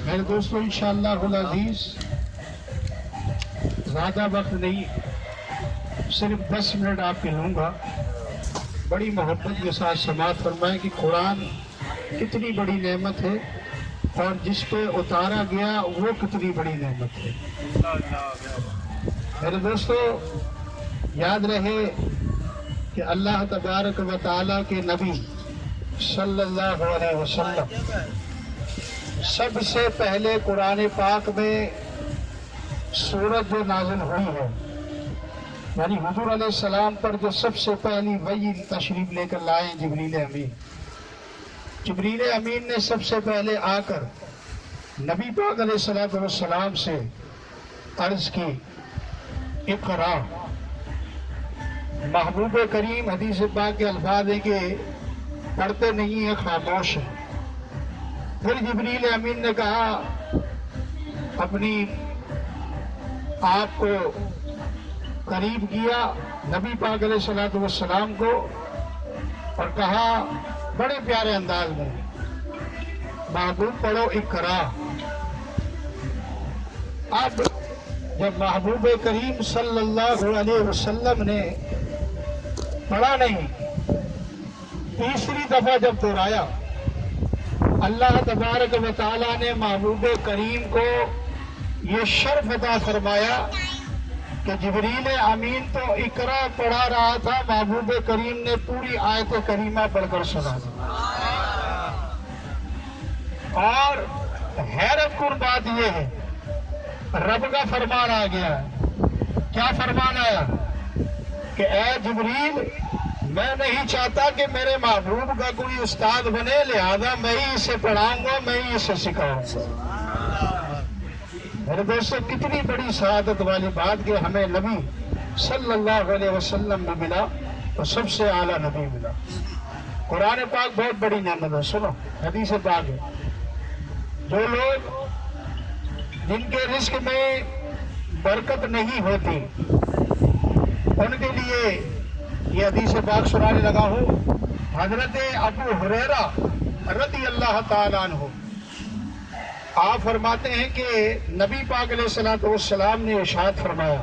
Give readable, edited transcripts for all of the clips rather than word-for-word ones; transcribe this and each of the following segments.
میرے دوستوں انشاءاللہ العزیز زیادہ وقت نہیں، صرف 10 منٹ آپ کے لوں گا. بڑی محبت کے ساتھ سماعت فرمائیں کہ قرآن کتنی بڑی نعمت ہے اور جس پہ اتارا گیا وہ کتنی بڑی نعمت ہے. میرے دوستو یاد رہے کہ اللہ تبارک و تعالیٰ کے نبی صلی اللہ علیہ وسلم سب سے پہلے قرآن پاک میں سورت جو نازل ہوئی ہے، یعنی حضور علیہ السلام پر جو سب سے پہلی وحی تشریف لے کر لائے جبریل امین. جبریل امین نے سب سے پہلے آ کر نبی پاک علیہ السلام سے عرض کی اقرا. محبوب کریم حدیث پاک کے الفاظ ہیں کہ پڑھتے نہیں ہیں، خاموش ہیں. پھر جبریل امین نے کہا اپنی آپ کو قریب کیا نبی پاک علیہ السلام کو اور کہا بڑے پیارے انداز میں محبوب پڑھو اقرا. اب جب محبوب کریم صلی اللہ علیہ وسلم نے پڑھا نہیں، تیسری دفعہ جب دہرایا، اللہ تبارک و تعالیٰ نے محبوب کریم کو یہ شرف عطا فرمایا کہ جبریل امین تو اقرا پڑھا رہا تھا، محبوب کریم نے پوری آیت کریمہ پڑھ کر سنا دی. اور حیرت کن بات یہ ہے، رب کا فرمان آ گیا. کیا فرمان آیا کہ اے جبریل، میں نہیں چاہتا کہ میرے محبوب کا کوئی استاد بنے، لہذا میں ہی اسے پڑھاؤں گا، میں ہی اسے سکھاؤں گا. میرے دوستو کتنی بڑی سعادت والی بات کہ ہمیں نبی صلی اللہ علیہ وسلم میں ملا اور سب سے اعلیٰ نبی ملا. قرآن پاک بہت بڑی نعمت ہے. سنو حدیث پاک ہے، جو لوگ جن کے رزق میں برکت نہیں ہوتی ان کے لیے یہ حدیث پاک سنانے لگا ہوں. حضرت ابو ہریرہ رضی اللہ تعالیٰ عنہ آپ فرماتے ہیں کہ نبی پاک علیہ السلام نے ارشاد فرمایا،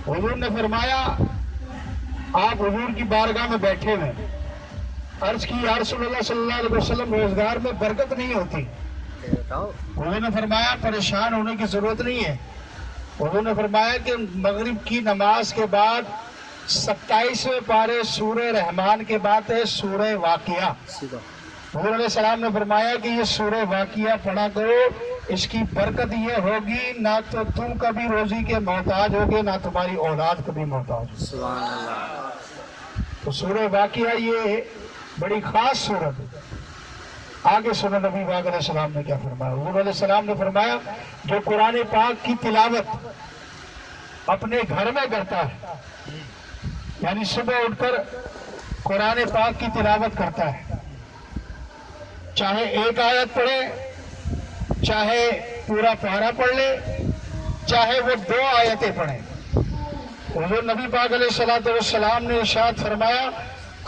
حضور نے فرمایا آپ حضور کی بارگاہ میں بیٹھے ہوئے، عرض کی یا رسول اللہ صلی اللہ علیہ وسلم روزگار میں برکت نہیں ہوتی. حضور نے فرمایا پریشان ہونے کی ضرورت نہیں ہے. حضور نے فرمایا کہ مغرب کی نماز کے بعد 27ویں پارے سورہ رحمان کے بعد ہے سورہ واقعہ. حضور علیہ السلام نے فرمایا کہ یہ سورہ واقعہ پڑھا کرو، اس کی برکت یہ ہوگی نہ تو تم کبھی روزی کے محتاج ہوگے نہ تمہاری اولاد کبھی محتاج ہوگی. سبحان اللہ. تو سورہ واقعہ یہ بڑی خاص سورت ہے. آگے سنو نبی پاک علیہ السلام نے کیا فرمایا. حضور علیہ السلام نے فرمایا جو قرآن پاک کی تلاوت اپنے گھر میں کرتا ہے، یعنی صبح اٹھ کر قرآن پاک کی تلاوت کرتا ہے، چاہے ایک آیت پڑھے، چاہے پورا پارہ پڑھ لے، چاہے وہ 2 آیتیں پڑھیں. حضور نبی پاک علیہ السلام نے ارشاد فرمایا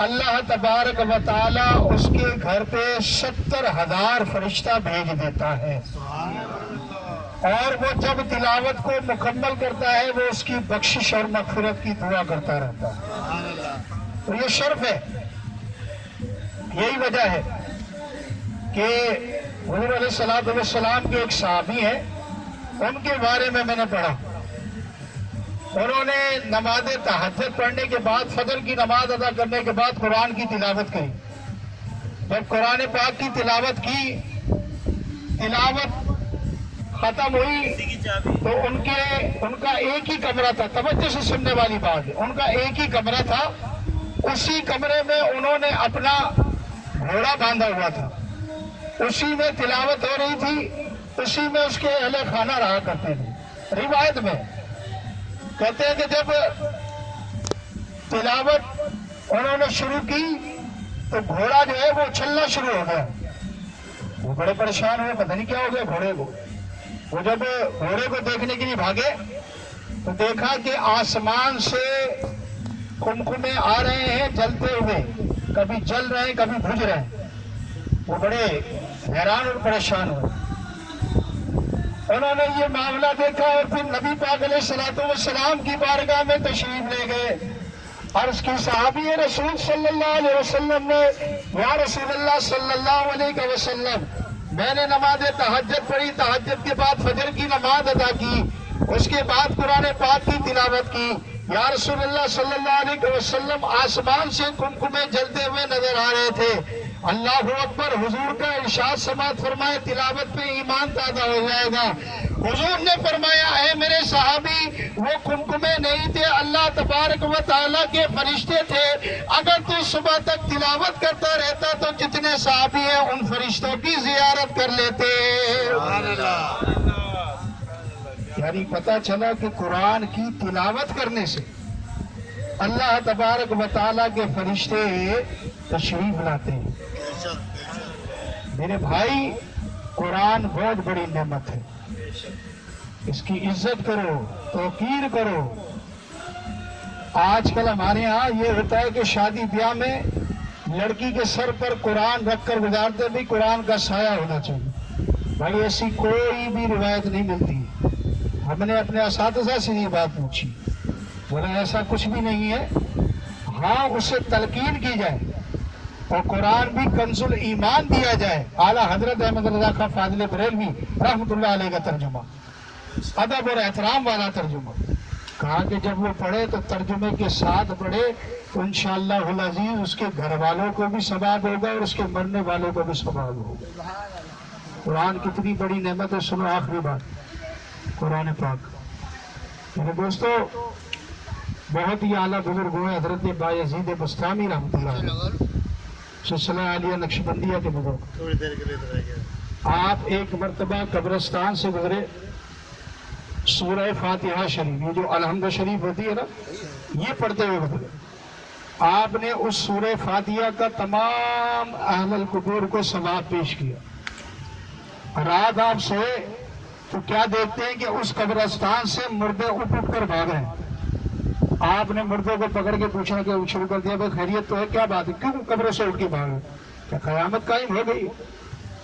اللہ تبارک و تعالیٰ اس کے گھر پہ 70,000 فرشتہ بھیج دیتا ہے، اور وہ جب تلاوت کو مکمل کرتا ہے وہ اس کی بخشش اور مغفرت کی دعا کرتا رہتا ہے. تو یہ شرف ہے. یہی وجہ ہے کہ حضور علیہ السلام کے ایک صحابی ہیں، ان کے بارے میں نے پڑھا. انہوں نے نماز تہجد پڑھنے کے بعد، فجر کی نماز ادا کرنے کے بعد قرآن کی تلاوت کی. جب قرآن پاک کی تلاوت کی، تلاوت ختم ہوئی تو ان کا ایک ہی کمرہ تھا. توجہ سے سننے والی بات ہے، ان کا ایک ہی کمرہ تھا. اسی کمرے میں انہوں نے اپنا گھوڑا باندھا ہوا تھا، اسی میں تلاوت ہو رہی تھی، اسی میں اس کے اہل خانہ رہا کرتے تھے. روایت میں کہتے ہیں کہ جب تلاوت انہوں نے شروع کی تو گھوڑا جو ہے وہ اچھلنا شروع ہو گیا. وہ بڑے پریشان ہوئے، پتہ نہیں کیا ہو گیا گھوڑے کو. وہ جب گھوڑے کو دیکھنے کے لیے بھاگے تو دیکھا کہ آسمان سے خمخمے آ رہے ہیں جلتے ہوئے، کبھی جل رہے ہیں کبھی بجھ رہے ہیں. وہ بڑے حیران اور پریشان ہوئے. انہوں نے یہ معاملہ دیکھا اور پھر نبی پاک علیہ السلام کی بارگاہ میں تشریف لے گئے. عرض کی صحابی رسول صلی اللہ علیہ وسلم نے یا رسول اللہ صلی اللہ علیہ وسلم میں نے نماز تہجد پڑھی, تہجد کے بعد فجر کی نماز ادا کی, اس کے بعد قرآن پاک کی تلاوت کی. یا رسول اللہ صلی اللہ علیہ وسلم آسمان سے کمکمے جلتے ہوئے نظر آ رہے تھے. اللہ اکبر, حضور کا ارشاد سماعت فرمائے تلاوت پہ ایمان تازہ ہو جائے گا. حضور نے فرمایا اے میرے صحابی وہ کمکمے نہیں تھے, اللہ تبارک و تعالیٰ کے فرشتے تھے. اگر تو صبح تک تلاوت کرتا رہتا تو جتنے صحابی ہیں ان فرشتوں کی زیارت کر لیتے. یعنی پتہ چلا کہ قرآن کی تلاوت کرنے سے اللہ تبارک و تعالیٰ کے فرشتے تشریف لاتے ہیں. میرے بھائی, قرآن بہت بڑی نعمت ہے, اس کی عزت کرو, توقیر کرو. آج کل ہمارے ہاں یہ ہوتا ہے کہ شادی بیاہ میں لڑکی کے سر پر قرآن رکھ کر گزارتے بھی قرآن کا سایہ ہونا چاہیے. بھائی ایسی کوئی بھی روایت نہیں ملتی. ہم نے اپنے اساتذہ سے یہ بات پوچھی, بولا ایسا کچھ بھی نہیں ہے. ہاں اسے تلقین کی جائے اور قرآن بھی کنز الایمان دیا جائے. اعلیٰ حضرت احمد رضا خان فاضل بریلوی رحمۃ اللہ علیہ کا ترجمہ, ادب اور احترام والا ترجمہ, کہا کہ جب وہ پڑھے تو ترجمے کے ساتھ پڑھے تو انشاءاللہ العزیز اس کے گھر والوں کو بھی ثواب ہوگا اور اس کے مرنے والوں کو بھی ثواب ہوگا. قرآن کتنی بڑی نعمت ہے. سنو آخری بات, قرآن پاک. میرے دوستو, بہت ہی اعلیٰ بزرگ ہوئے حضرت بایزید بستامی رحمۃ اللہ علیہ, سلسلہ عالیہ نقشبندیہ کے بزرگ. آپ ایک مرتبہ قبرستان سے گزرے, سورہ فاتحہ شریف, یہ جو الحمد شریف ہوتی ہے نا, یہ پڑھتے ہوئے گزرے. آپ نے اس سورہ فاتحہ کا تمام اہل القبور کو ثواب پیش کیا. رات آپ سوئے تو کیا دیکھتے ہیں کہ اس قبرستان سے مردے اٹھ اٹھ کر بھاگ رہے ہیں. آپ نے مردوں کو پکڑ کے پوچھنا کہ شروع کر دیا, بھائی خیریت تو ہے, کیا بات ہے, کیوں قبروں سے اٹھ کے بھاگے, کیا قیامت قائم ہو گئی؟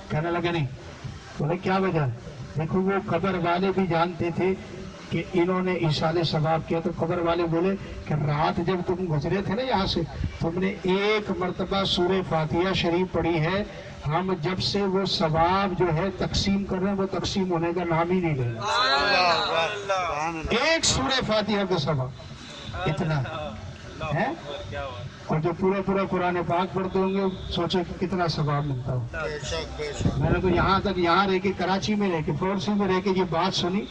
کہنے لگے نہیں. بولے کیا وجہ ہے؟ دیکھو وہ قبر والے بھی جانتے تھے کہ انہوں نے ایصال ثواب کیا. تو قبر والے بولے کہ رات جب تم گزرے تھے نا یہاں سے, تم نے ایک مرتبہ سورہ فاتحہ شریف پڑھی ہے, ہم جب سے وہ ثواب جو ہے تقسیم کر رہے ہیں وہ تقسیم ہونے کا نام ہی نہیں لے رہے. ایک سورہ فاتحہ کا ثواب اتنا ہے, اور جو پورا قرآن پاک پڑھتے ہوں گے سوچے کہ کتنا ثواب ملتا ہو. میں نے تو یہاں تک, یہاں رہ کے, کراچی میں رہ کے, فورسی میں رہ کے یہ بات سنی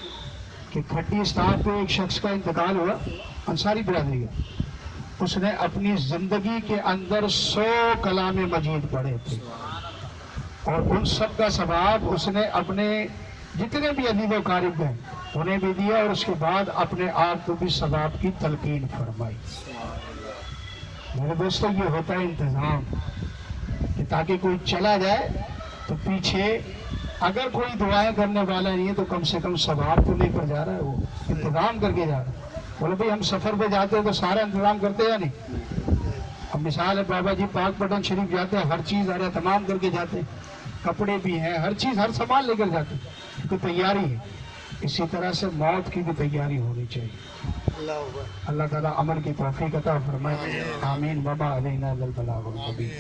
کہ کھٹی اسٹاف پہ ایک شخص کا انتقال ہوا, انصاری برادری کا. اس نے اپنی زندگی کے اندر 100 کلام مجید پڑھے تھے, اور ان سب کا ثواب اس نے اپنے جتنے بھی ادیب و قارئ ہیں انہیں بھی دیا, اور اس کے بعد اپنے آپ کو بھی ثواب کی تلقین فرمائی. میرے دوستو, یہ ہوتا ہے انتظام, کہ تاکہ کوئی چلا جائے تو پیچھے اگر کوئی دعائیں کرنے والا نہیں ہے تو کم سے کم ثواب تو لے کر جا رہا ہے, وہ انتظام کر کے جا رہا ہے. بولے بھائی ہم سفر پہ جاتے ہیں تو سارا انتظام کرتے ہیں یا نہیں؟ اب مثال ہے, بابا جی پاک پٹن شریف جاتے ہیں, ہر چیز ارے تمام کر کے جاتے ہیں, کپڑے بھی ہیں, ہر چیز, ہر سامان لے کر جاتے ہیں, تو تیاری ہے. اسی طرح سے موت کی بھی تیاری ہونی چاہیے. اللہ تعالیٰ عمل کی توفیق عطا فرمائے. آمین. وما علینا الا البلاغ المبین.